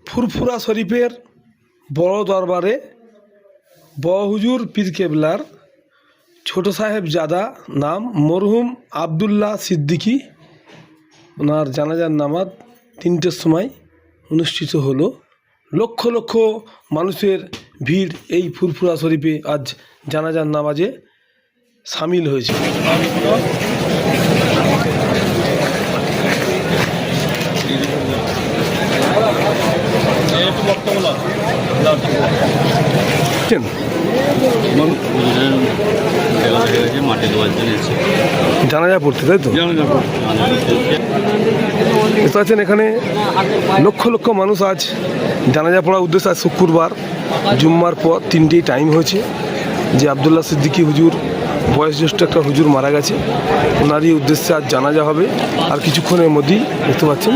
ফুরফুরা শরীফের বড় দরবারে বহুজুর পীর কেবলার ছোট সাহেব জাদা নাম মরহুম আবদুল্লাহ সিদ্দিকী, ওনার জানাজার নামাজ 3টের সময় অনুষ্ঠিত হলো। লক্ষ লক্ষ মানুষের ভিড় এই ফুরফুরা শরীফে আজ জানাজার নামাজে সামিল হয়েছে। জানাজা পড়তে, তাই তো? বুঝতে পারছেন, এখানে লক্ষ লক্ষ মানুষ আজ জানাজা পড়ার উদ্দেশ্যে। আজ শুক্রবার, জুম্মার পর 3টেই টাইম হয়েছে যে আবদুল্লাহ সিদ্দিকী হুজুর, বয়োজ্যেষ্ঠ একটা হুজুর মারা গেছে, ওনারই উদ্দেশ্যে আজ জানাজা হবে। আর কিছুক্ষণের মধ্যেই দেখতে পাচ্ছেন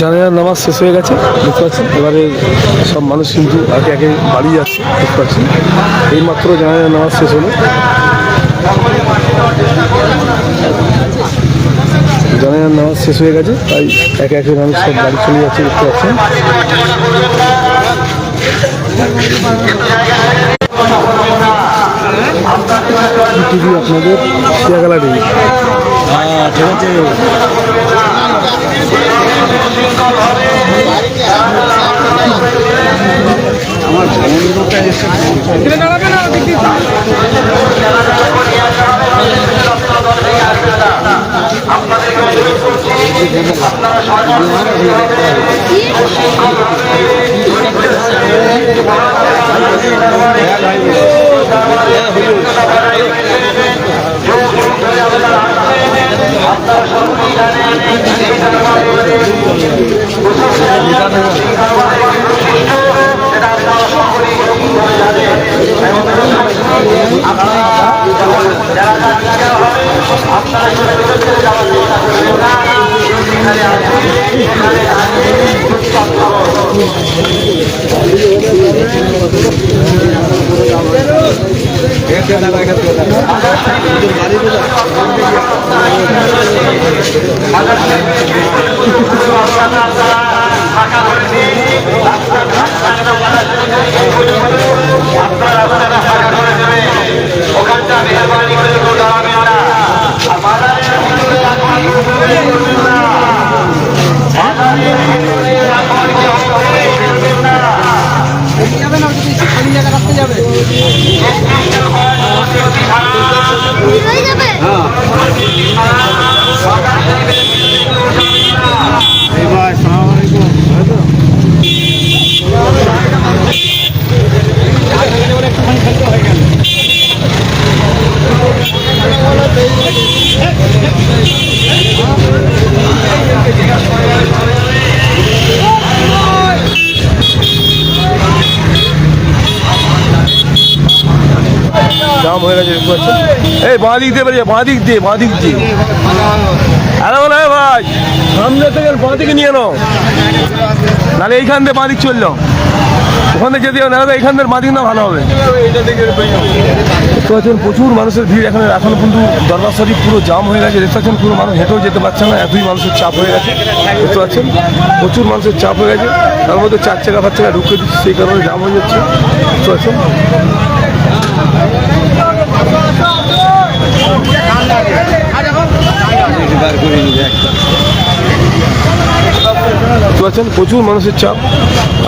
জানাজার নামাজ শেষ হয়ে গেছে, দেখতে পাচ্ছেন। এবারে সব মানুষ কিন্তু একে একে বাড়ি যাচ্ছে, দেখতে পাচ্ছেন। এইমাত্র জানাজার নামাজ শেষ হলো। জানাজার নামাজ শেষ হয়ে গেছে, তাই একে একে মানুষ সব বাড়ি চলে যাচ্ছে, দেখতে পাচ্ছেন। টিভি আপনাদের শিয়াগালা টিভি। ঠিক আছে, আমার জাম হয়ে গেছে, দেখতে পাচ্ছেন। এই বাঁ দিক দিয়ে বেরিয়ে, বাঁ দিক দিয়ে, বাঁ দিক দিয়ে। আরে বলে ভাই, সামনে থেকে বাঁ দিকে নিয়ে নাও, নাহলে এইখান দিয়ে বাঁ দিক চললো, ওখানে যেতে হবে, নাহলে এইখান দিয়ে বাঁ দিক না ভালো হবে। দেখতে পাচ্ছেন প্রচুর মানুষের ভিড় এখানে। এখন কিন্তু দরবার শরীফ পুরো জাম হয়ে গেছে, দেখতে পাচ্ছেন। পুরো মানুষ হেঁটেও যেতে পারছে না, এতই মানুষের চাপ হয়ে গেছে, দেখতে পাচ্ছেন। প্রচুর মানুষের চাপ হয়ে গেছে, তার মধ্যে 4 চাকা 5 চাকা ঢুকে দিচ্ছে, সেই কারণে জাম হয়ে যাচ্ছে, দেখতে পাচ্ছেন। পাচ্ছেন প্রচুর মানুষের চাপ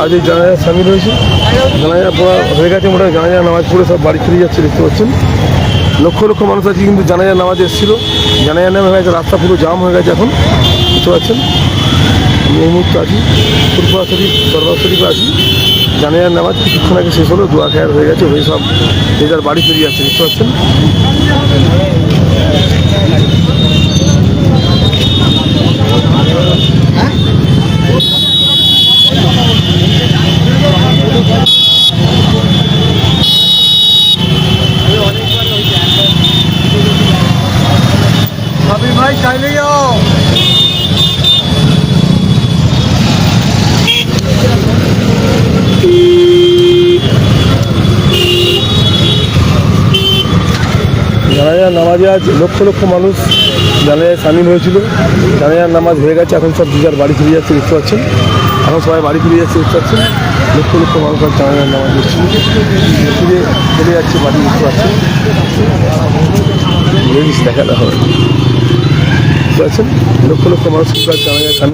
আজ এই জানাজা সামিল হয়েছে। জানাজা পড়া হয়ে গেছে, মোটামুটি জানাজা নামাজ পড়ে সব বাড়ি ফিরে যাচ্ছে, দেখতে পাচ্ছেন। লক্ষ লক্ষ মানুষ আজকে কিন্তু জানাজা নামাজ এসেছিল, জানাজা নামে হয়ে গেছে, রাস্তা পুরো জাম হয়ে গেছে এখন, বুঝতে পারছেন। আমি এই মুহূর্তে আছি ফুরফুরা শরীফ, দরবার শরীফে আছি। জানাজার নামাজ কিছুক্ষণ আগে শেষ হলো, দোয়া খেয়ার হয়ে গেছে, হয়ে সব যে যার বাড়ি ফিরে যাচ্ছে, বুঝতে পারছেন। ভাই চাইলে যাও। জানাজার নামাজে আজ লক্ষ লক্ষ মানুষ জানাজায় সামিল হয়েছিল। জানাজার নামাজ হয়ে গেছে, এখন সব যে যার বাড়ি ফিরে যাচ্ছে, দেখতে পাচ্ছেন। এখন সবাই বাড়ি ফিরে যাচ্ছে, দেখতে পাচ্ছেন। লক্ষ লক্ষ মানুষ আজ জানাজার নামাজ হচ্ছিল, ফিরে চলে যাচ্ছে বাড়ি, দেখতে পাচ্ছেন। দেখা হবে, বুঝতে পারছেন। লক্ষ লক্ষ মানুষ জানাজায় সামিল